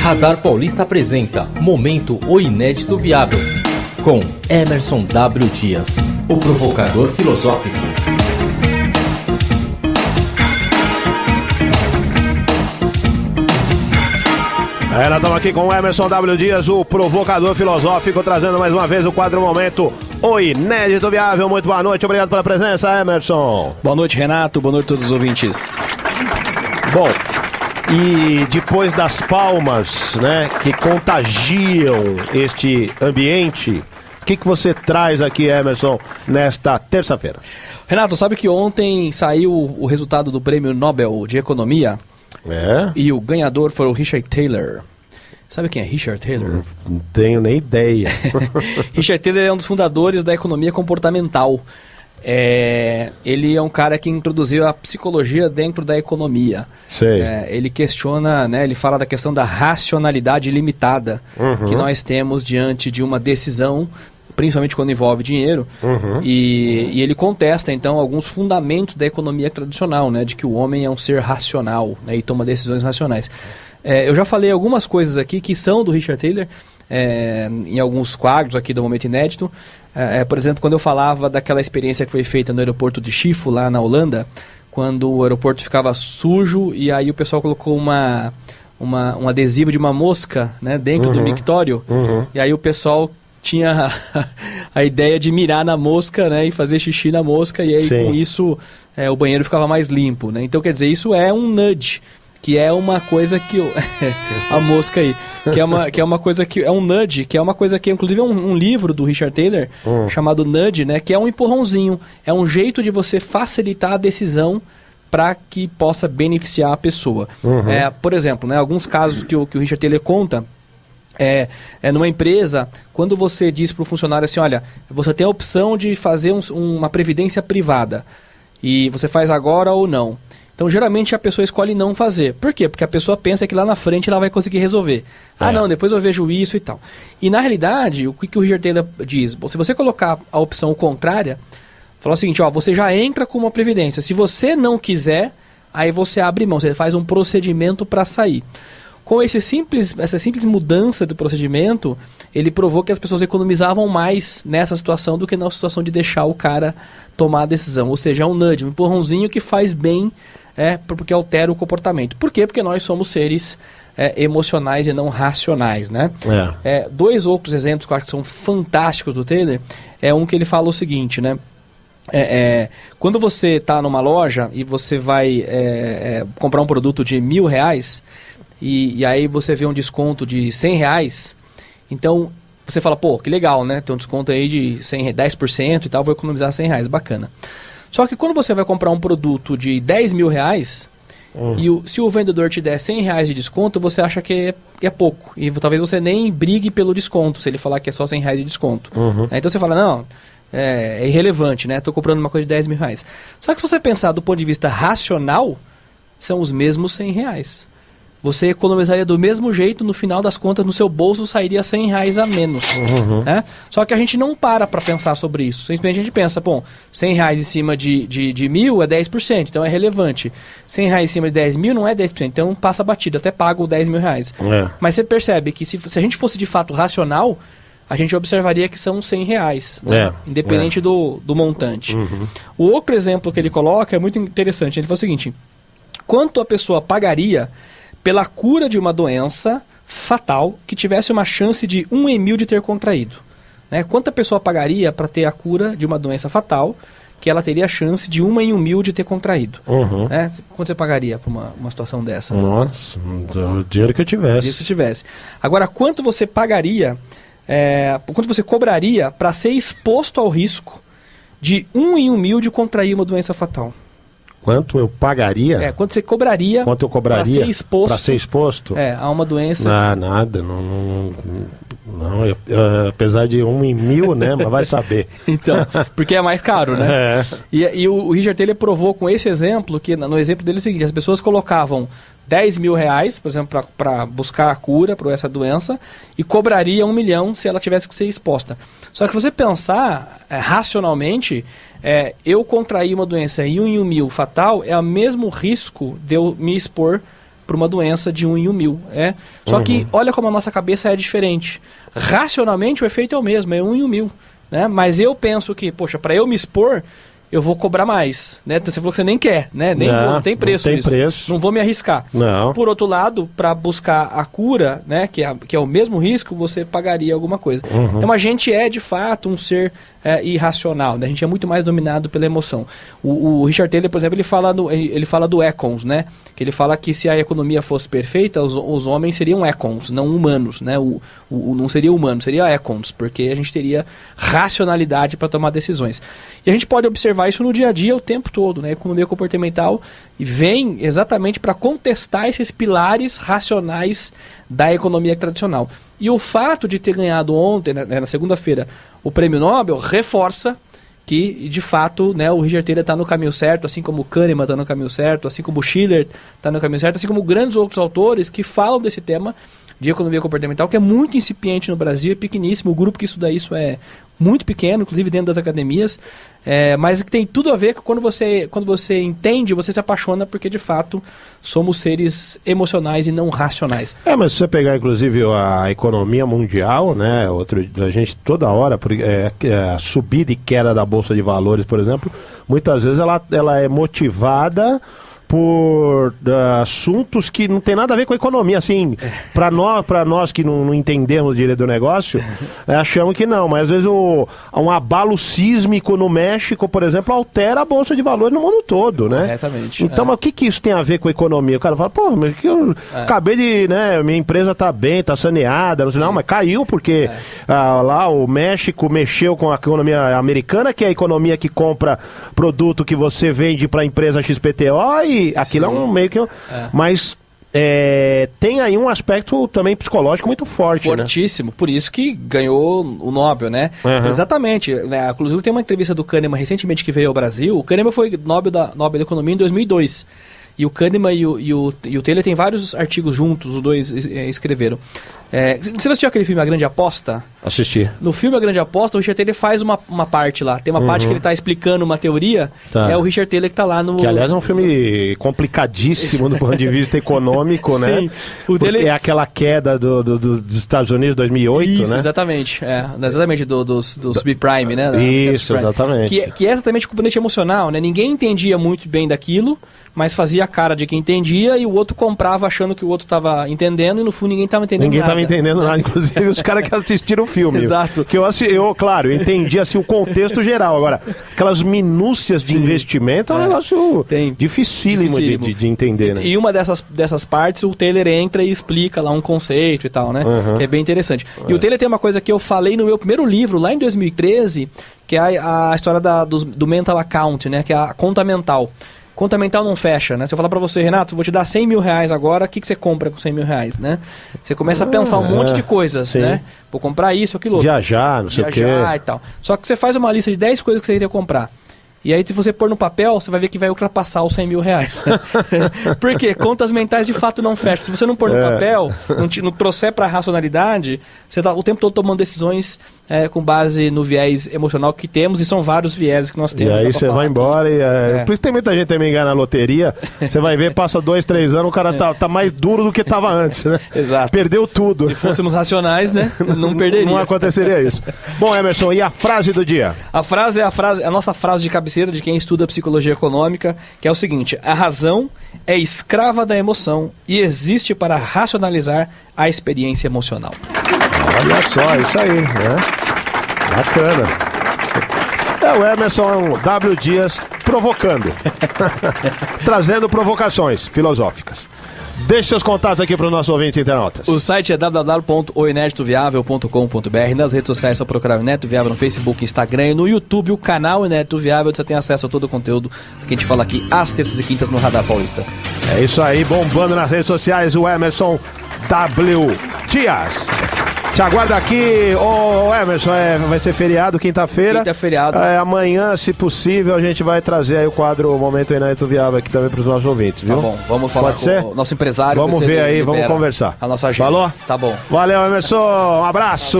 Radar Paulista apresenta Momento O Inédito Viável, com Emerson W. Dias, o provocador filosófico. Nós estamos aqui com o Emerson W. Dias, o provocador filosófico, trazendo mais uma vez o quadro Momento O Inédito Viável. Muito boa noite, obrigado pela presença, Emerson. Boa noite, Renato, boa noite a todos os ouvintes. Bom, e depois das palmas, né, que contagiam este ambiente, o que você traz aqui, Emerson, nesta terça-feira? Renato, sabe que ontem saiu o resultado do Prêmio Nobel de Economia? E o ganhador foi o Richard Thaler. Sabe quem é Richard Thaler? Não tenho nem ideia. Richard Thaler é um dos fundadores da economia comportamental. Ele é um cara que introduziu a psicologia dentro da economia. Sei. Ele questiona, né, ele fala da questão da racionalidade limitada que nós temos diante de uma decisão, principalmente quando envolve dinheiro, e ele contesta, então, alguns fundamentos da economia tradicional, né, de que o homem é um ser racional, né, e toma decisões racionais. Eu já falei algumas coisas aqui que são do Richard Thaler, em alguns quadros aqui do Momento Inédito. Por exemplo, quando eu falava daquela experiência que foi feita no aeroporto de Schiphol, lá na Holanda, quando o aeroporto ficava sujo e aí o pessoal colocou um adesivo de uma mosca, né, dentro do mictório, e aí o pessoal tinha a ideia de mirar na mosca, né, e fazer xixi na mosca, e aí Sim. Com isso o banheiro ficava mais limpo, né? Então, quer dizer, isso é um nudge, que é uma coisa que a mosca aí, que é uma coisa que é um nudge, que é uma coisa que inclusive é um livro do Richard Thaler chamado Nudge, né, que é um empurrãozinho, é um jeito de você facilitar a decisão para que possa beneficiar a pessoa. Por exemplo, né, alguns casos que o Richard Thaler conta, numa empresa, quando você diz para o funcionário assim, olha, você tem a opção de fazer uma previdência privada, e você faz agora ou não. Então, geralmente, a pessoa escolhe não fazer. Por quê? Porque a pessoa pensa que lá na frente ela vai conseguir resolver. Não, depois eu vejo isso e tal. E, na realidade, o que o Richard Thaler diz? Se você colocar a opção contrária, fala o seguinte, você já entra com uma previdência. Se você não quiser, aí você abre mão, você faz um procedimento para sair. Com essa simples mudança do procedimento, ele provou que as pessoas economizavam mais nessa situação do que na situação de deixar o cara tomar a decisão. Ou seja, é um nudge, um empurrãozinho que faz bem, porque altera o comportamento. Por quê? Porque nós somos seres emocionais e não racionais, né? Dois outros exemplos que eu acho que são fantásticos do Thaler, um que ele fala o seguinte, né? Quando você está numa loja e você vai comprar um produto de R$1.000, e aí você vê um desconto de R$100, então você fala, pô, que legal, né? Tem um desconto aí de 10% e tal, vou economizar R$100, bacana. Só que quando você vai comprar um produto de R$10.000, se o vendedor te der R$100 de desconto, você acha que é pouco. E talvez você nem brigue pelo desconto, se ele falar que é só R$100 de desconto. Então você fala, não, é irrelevante, né? Estou comprando uma coisa de R$10.000. Só que se você pensar do ponto de vista racional, são os mesmos R$100. Você economizaria do mesmo jeito, no final das contas, no seu bolso sairia R$100 a menos. Né? Só que a gente não para pensar sobre isso. Simplesmente a gente pensa, bom, R$100 em cima de 1.000 é 10%, então é relevante. R$100 em cima de 10.000 não é 10%, então passa batido, até paga o R$10.000. Mas você percebe que se a gente fosse de fato racional, a gente observaria que são R$100, né? Independente do montante. O outro exemplo que ele coloca é muito interessante. Ele fala o seguinte, quanto a pessoa pagaria pela cura de uma doença fatal que tivesse uma chance de 1 em 1.000 de ter contraído? Né? Quanto a pessoa pagaria para ter a cura de uma doença fatal que ela teria a chance de 1 em 1.000 de ter contraído? Né? Quanto você pagaria para uma situação dessa? Nossa, o dinheiro que eu tivesse. Agora, quanto você pagaria, quanto você cobraria para ser exposto ao risco de 1 em 1.000 de contrair uma doença fatal? Quanto eu pagaria? Quanto você cobraria? Quanto eu cobraria para ser exposto? A uma doença. Nada. Não, apesar de 1 em 1.000, né? Mas vai saber. Então, porque é mais caro, né? E o Richard Thaler provou com esse exemplo, que no exemplo dele é o seguinte, as pessoas colocavam R$10.000, por exemplo, para buscar a cura para essa doença, e cobraria 1 milhão se ela tivesse que ser exposta. Só que se você pensar racionalmente, eu contrair uma doença em 1 em 1.000 fatal é o mesmo risco de eu me expor para uma doença de 1 em 1.000. Só que olha como a nossa cabeça é diferente. Racionalmente o efeito é o mesmo, é 1 em 1.000. Né? Mas eu penso que, poxa, para eu me expor, eu vou cobrar mais, né? Então, você falou que você nem quer, né? Não tem preço não tem isso. Preço. Não vou me arriscar. Não. Por outro lado, para buscar a cura, né? Que é o mesmo risco, você pagaria alguma coisa. Então a gente é, de fato, um ser irracional, né? A gente é muito mais dominado pela emoção. O Richard Thaler, por exemplo, ele fala do econs, né? Que ele fala que se a economia fosse perfeita, os homens seriam econs, não humanos, né? Não seria humano, seria econs, porque a gente teria racionalidade para tomar decisões. E a gente pode observar isso no dia a dia o tempo todo, né? A economia comportamental vem exatamente para contestar esses pilares racionais da economia tradicional. E o fato de ter ganhado ontem, na segunda-feira, o Prêmio Nobel reforça que, de fato, né, o Richard Thaler está no caminho certo, assim como o Kahneman está no caminho certo, assim como o Schiller está no caminho certo, assim como grandes outros autores que falam desse tema de economia comportamental, que é muito incipiente no Brasil, é pequeníssimo, o grupo que estuda isso é muito pequeno, inclusive dentro das academias, mas que tem tudo a ver com quando você entende, você se apaixona, porque de fato somos seres emocionais e não racionais. Mas se você pegar inclusive a economia mundial, né, a gente toda hora, a subida e queda da Bolsa de Valores, por exemplo, muitas vezes ela é motivada por assuntos que não tem nada a ver com a economia, assim, para nós que não entendemos direito do negócio, achamos que não, mas às vezes um abalo sísmico no México, por exemplo, altera a Bolsa de Valores no mundo todo, né? Exatamente. Então, mas o que isso tem a ver com a economia? O cara fala, pô, mas que eu acabei de, né, minha empresa tá bem, tá saneada, não, mas caiu porque lá o México mexeu com a economia americana, que é a economia que compra produto que você vende para a empresa XPTO e aquilo é um meio que... Mas tem aí um aspecto também psicológico muito forte, fortíssimo, né? Por isso que ganhou o Nobel, né? Exatamente, né? Inclusive tem uma entrevista do Kahneman recentemente que veio ao Brasil. O Kahneman foi Nobel da Economia em 2002. E o Kahneman e o Thaler tem vários artigos juntos, os dois escreveram. Você assistiu aquele filme A Grande Aposta? Assisti. No filme A Grande Aposta, o Richard Thaler faz uma parte lá. Tem uma parte que ele está explicando uma teoria, é o Richard Thaler que está lá no... Que, aliás, é um filme complicadíssimo do ponto de vista econômico, né? Sim. É aquela queda dos Estados Unidos em 2008, isso, né? Exatamente. Exatamente, do subprime, né? Isso, exatamente. Que é exatamente o componente emocional, né? Ninguém entendia muito bem daquilo, mas fazia a cara de quem entendia e o outro comprava achando que o outro estava entendendo e no fundo ninguém estava entendendo nada. Ninguém estava entendendo nada, inclusive os caras que assistiram o filme. Exato. Que claro, eu entendi assim, o contexto geral. Agora, aquelas minúcias de investimento é um negócio dificílimo de entender, né? E uma dessas partes, o Thaler entra e explica lá um conceito e tal, né? Que é bem interessante. E o Thaler tem uma coisa que eu falei no meu primeiro livro, lá em 2013, que é a história do mental account, né? Que é a conta mental. Conta mental não fecha, né? Se eu falar pra você, Renato, vou te dar 100 mil reais agora, o que você compra com 100 mil reais, né? Você começa a pensar um monte de coisas, né? Vou comprar isso, aquilo outro. Viajar, não sei o quê. Viajar e tal. Só que você faz uma lista de 10 coisas que você queria comprar. E aí, se você pôr no papel, você vai ver que vai ultrapassar os 100 mil reais. Por quê? Contas mentais de fato não fecham. Se você não pôr no papel, não trouxer para a racionalidade, você está o tempo todo tomando decisões com base no viés emocional que temos, e são vários vieses que nós temos. E aí você vai embora Por isso tem muita gente também ganha na loteria. Você vai ver, passa 2, 3 anos, o cara tá mais duro do que estava antes, né? Exato. Perdeu tudo. Se fôssemos racionais, né? Não perderia. Não aconteceria isso. Bom, Emerson, e a frase do dia? A frase é a nossa frase de cabeceira de quem estuda psicologia econômica, que é o seguinte: a razão é escrava da emoção e existe para racionalizar a experiência emocional. Olha só, isso aí, né? Bacana. O Emerson W. Dias provocando. Trazendo provocações filosóficas. Deixe seus contatos aqui para os nossos ouvintes internautas. O site é www.oineditoviável.com.br. Nas redes sociais é só procurar o Inédito Viável no Facebook, Instagram e no YouTube, o canal Inédito Viável. Você tem acesso a todo o conteúdo que a gente fala aqui às terças e quintas no Radar Paulista. É isso aí, bombando nas redes sociais, o Emerson W. Dias. Te aguarda aqui, Emerson, vai ser feriado, quinta-feira. Quinta é feriado. Amanhã, se possível, a gente vai trazer aí o quadro Momento Inédito Viável aqui também para os nossos ouvintes, viu? Tá bom, vamos falar Pode ser? O nosso empresário. Vamos ver aí, vamos conversar. A nossa agenda. Falou? Tá bom. Valeu, Emerson, um abraço.